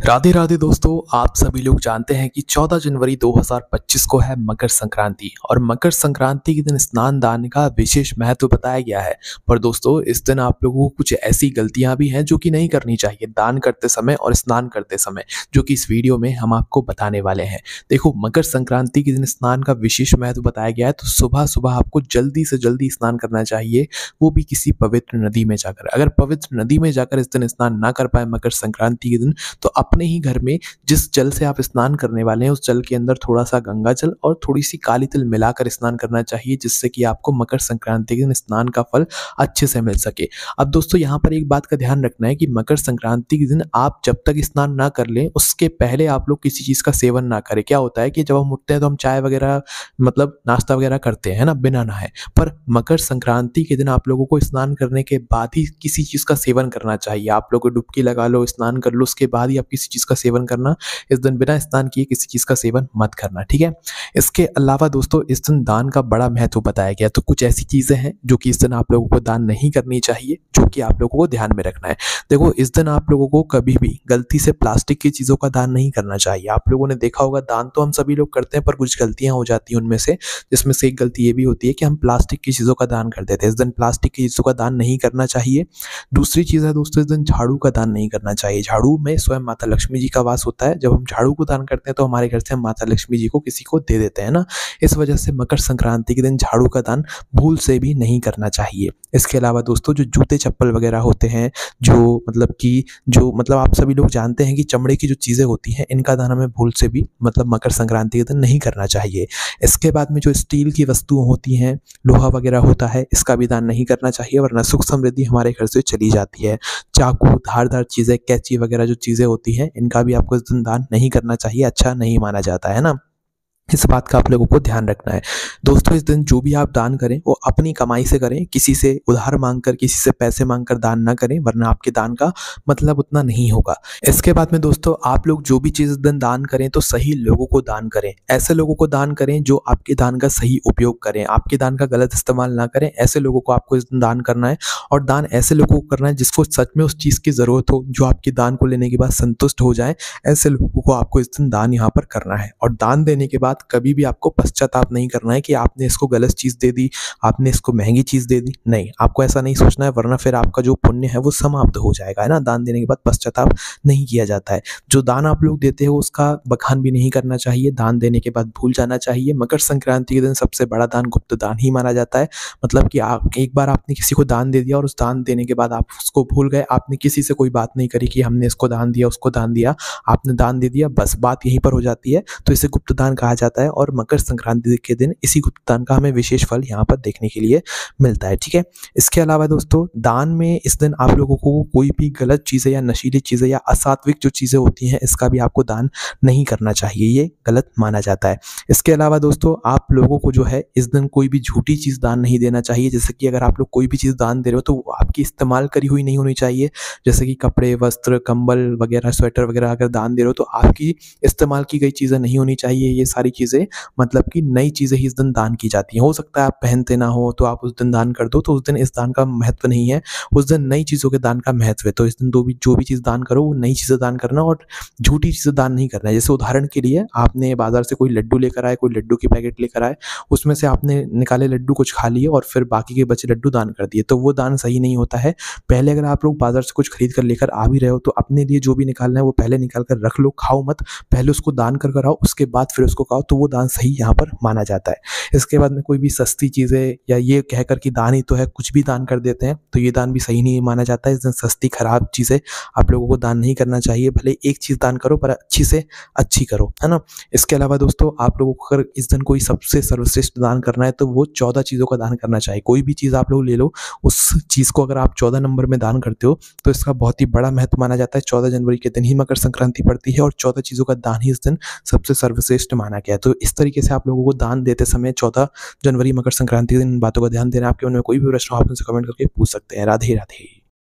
राधे राधे दोस्तों, आप सभी लोग जानते हैं कि 14 जनवरी 2025 को है मकर संक्रांति और मकर संक्रांति के दिन स्नान दान का विशेष महत्व बताया गया है। पर दोस्तों, इस दिन आप लोगों को कुछ ऐसी गलतियां भी हैं जो कि नहीं करनी चाहिए दान करते समय और स्नान करते समय, जो कि इस वीडियो में हम आपको बताने वाले हैं। देखो, मकर संक्रांति के दिन स्नान का विशेष महत्व बताया गया है, तो सुबह सुबह आपको जल्दी से जल्दी स्नान करना चाहिए, वो भी किसी पवित्र नदी में जाकर। अगर पवित्र नदी में जाकर इस दिन स्नान ना कर पाए मकर संक्रांति के दिन, तो अपने ही घर में जिस जल से आप स्नान करने वाले हैं उस जल के अंदर थोड़ा सा गंगा जल और थोड़ी सी काली तिल मिलाकर स्नान करना चाहिए, जिससे कि आपको मकर संक्रांति के दिन स्नान का फल अच्छे से मिल सके। अब दोस्तों, यहाँ पर एक बात का ध्यान रखना है कि मकर संक्रांति के दिन आप जब तक स्नान ना कर लें उसके पहले आप लोग किसी चीज़ का सेवन ना करें। क्या होता है कि जब हम उठते हैं तो हम चाय वगैरह मतलब नाश्ता वगैरह करते हैं ना, बिना नहाए। पर मकर संक्रांति के दिन आप लोगों को स्नान करने के बाद ही किसी चीज़ का सेवन करना चाहिए। आप लोग डुबकी लगा लो, स्नान कर लो, उसके बाद ही आप किसी चीज़ का सेवन करना। इस दिन बिना स्नान किए किसी चीज़ का सेवन मत करना, ठीक है। इसके अलावा दोस्तों, इस दिन दान का बड़ा महत्व बताया गया, तो कुछ ऐसी चीज़ें हैं जो कि इस दिन आप लोगों को दान नहीं करनी चाहिए, जो कि आप लोगों को ध्यान में रखना है। देखो, इस दिन आप लोगों को कभी भी गलती से प्लास्टिक की चीज़ों का दान नहीं करना चाहिए। आप लोगों ने देखा होगा, दान तो हम सभी लोग करते हैं पर कुछ गलतियां हो जाती हैं उनमें से, जिसमें से एक गलती ये भी होती है कि हम प्लास्टिक की चीज़ों का दान कर देते हैं। इस दिन प्लास्टिक की चीज़ों का दान नहीं करना चाहिए। दूसरी चीज़ है दोस्तों, इस दिन झाड़ू का दान नहीं करना चाहिए। झाड़ू में स्वयं माता लक्ष्मी जी का वास होता है। जब हम झाड़ू को दान करते हैं तो हमारे घर से हम माता लक्ष्मी जी को किसी को दे देते हैं ना। इस वजह से मकर संक्रांति के दिन झाड़ू का दान भूल से भी नहीं करना चाहिए। इसके अलावा दोस्तों, जो जूते चप्पल वगैरह होते हैं, जो मतलब आप सभी लोग जानते हैं कि चमड़े की जो चीज़ें होती हैं, इनका दान हमें भूल से भी मतलब मकर संक्रांति के दिन नहीं करना चाहिए। इसके बाद में जो स्टील की वस्तुएं होती हैं, लोहा वगैरह होता है, इसका भी दान नहीं करना चाहिए, वरना सुख समृद्धि हमारे घर से चली जाती है। चाकू, धारदार चीज़ें, कैंची वगैरह जो चीज़ें होती हैं, इनका भी आपको इस दिन दान नहीं करना चाहिए, अच्छा नहीं माना जाता है ना। इस बात का आप लोगों को ध्यान रखना है। दोस्तों, इस दिन जो भी आप दान करें वो अपनी कमाई से करें, किसी से उधार मांगकर, किसी से पैसे मांगकर दान ना करें, वरना आपके दान का मतलब उतना नहीं होगा। इसके बाद में दोस्तों, आप लोग जो भी चीज़ इस दिन दान करें तो सही लोगों को दान करें। ऐसे लोगों को दान करें जो आपके दान का सही उपयोग करें, आपके दान का गलत इस्तेमाल ना करें। ऐसे लोगों को आपको इस दिन दान करना है, और दान ऐसे लोगों को करना है जिसको सच में उस चीज़ की ज़रूरत हो, जो आपके दान को लेने के बाद संतुष्ट हो जाए। ऐसे लोगों को आपको इस दिन दान यहाँ पर करना है। और दान देने के बाद कभी भी आपको पश्चाताप नहीं करना है कि आपने इसको गलत चीज़ दे दी, आपने इसको महंगी चीज़ दे दी। नहीं, आपको ऐसा नहीं सोचना है, वरना फिर आपका जो पुण्य है वो समाप्त हो जाएगा, है ना। दान देने के बाद पश्चाताप नहीं किया जाता है। जो दान आप लोग देते हो उसका बखान भी नहीं करना चाहिए, दान देने के बाद भूल जाना चाहिए। मकर संक्रांति के दिन सबसे बड़ा दान गुप्त दान ही माना जाता है। मतलब कि आप एक बार आपने किसी को दान दे दिया और उस दान देने के बाद आप उसको भूल गए, आपने किसी से कोई बात नहीं करी कि हमने इसको दान दिया, उसको दान दिया, आपने दान दे दिया, बस बात यहीं पर हो जाती है। तो इसे गुप्त दान कहा जाता है, और मकर संक्रांति के दिन इसी गुप्त दान का हमें विशेष फल यहाँ पर देखने के लिए मिलता है, ठीक है। इसके अलावा दोस्तों, दान में इस दिन आप लोगों को कोई भी गलत चीज़ें या नशीली चीज़ें या असात्विक जो चीज़ें होती हैं, इसका भी आपको दान नहीं करना चाहिए, ये गलत माना जाता है। इसके अलावा दोस्तों, आप लोगों को जो है इस दिन कोई भी झूठी चीज़ दान नहीं देना चाहिए। जैसे कि अगर आप लोग कोई भी चीज़ दान दे रहे हो तो वो आपकी इस्तेमाल करी हुई नहीं होनी चाहिए। जैसे कि कपड़े, वस्त्र, कंबल वगैरह, स्वेटर वगैरह अगर दान दे रहे हो तो आपकी इस्तेमाल की गई चीज़ें नहीं होनी चाहिए। ये सारी चीज़ें मतलब कि नई चीज़ें ही इस दिन दान की जाती हैं। हो सकता है आप पहनते ना हो तो आप उस दिन दान कर दो, तो उस दिन इस दान का महत्व नहीं है, उस दिन नई चीज़ों के दान का महत्व है। तो इस दिन जो भी चीज़ दान करो वो नई चीज़ें दान करना, और झूठी चीज़ें दान नहीं करना है। जैसे उदाहरण के लिए, आपने बाजार से कोई लड्डू लेकर आए, कोई लड्डू की पैकेट लेकर आए, उसमें से आपने निकाले लड्डू कुछ खा लिए और फिर बाकी के बचे लड्डू दान कर दिए, तो वो दान सही नहीं होता है। पहले अगर आप लोग बाजार से कुछ खरीद कर लेकर आ भी रहे हो तो अपने लिए जो भी निकालना है वो पहले निकाल कर रख लो, खाओ मत, पहले उसको दान कर आओ, उसके बाद फिर उसको खाओ, तो वो दान सही यहाँ पर माना जाता है। इसके बाद में कोई भी सस्ती चीज़ें या ये कहकर कि दान ही तो है, कुछ भी दान कर देते हैं, तो ये दान भी सही नहीं माना जाता है। इस दिन सस्ती खराब चीज़ें आप लोगों को दान नहीं करना चाहिए। भले एक चीज़ दान करो पर अच्छी से अच्छी करो, है ना। इसके अलावा दोस्तों, आप लोगों को अगर इस दिन कोई सबसे सर्वश्रेष्ठ दान करना है तो वो 14 चीज़ों का दान करना चाहिए। कोई भी चीज़ आप लोग ले लो, उस चीज़ को अगर आप 14 नंबर में दान करते हो तो इसका बहुत ही बड़ा महत्व माना जाता है। 14 जनवरी के दिन ही मकर संक्रांति पड़ती है और 14 चीज़ों का दान ही इस दिन सबसे सर्वश्रेष्ठ माना गया है। तो इस तरीके से आप लोगों को दान देते समय 14 जनवरी मकर संक्रांति के दिन इन बातों का ध्यान देना। आपके मन में कोई भी प्रश्न हो आप उनसे कमेंट करके पूछ सकते हैं। राधे राधे।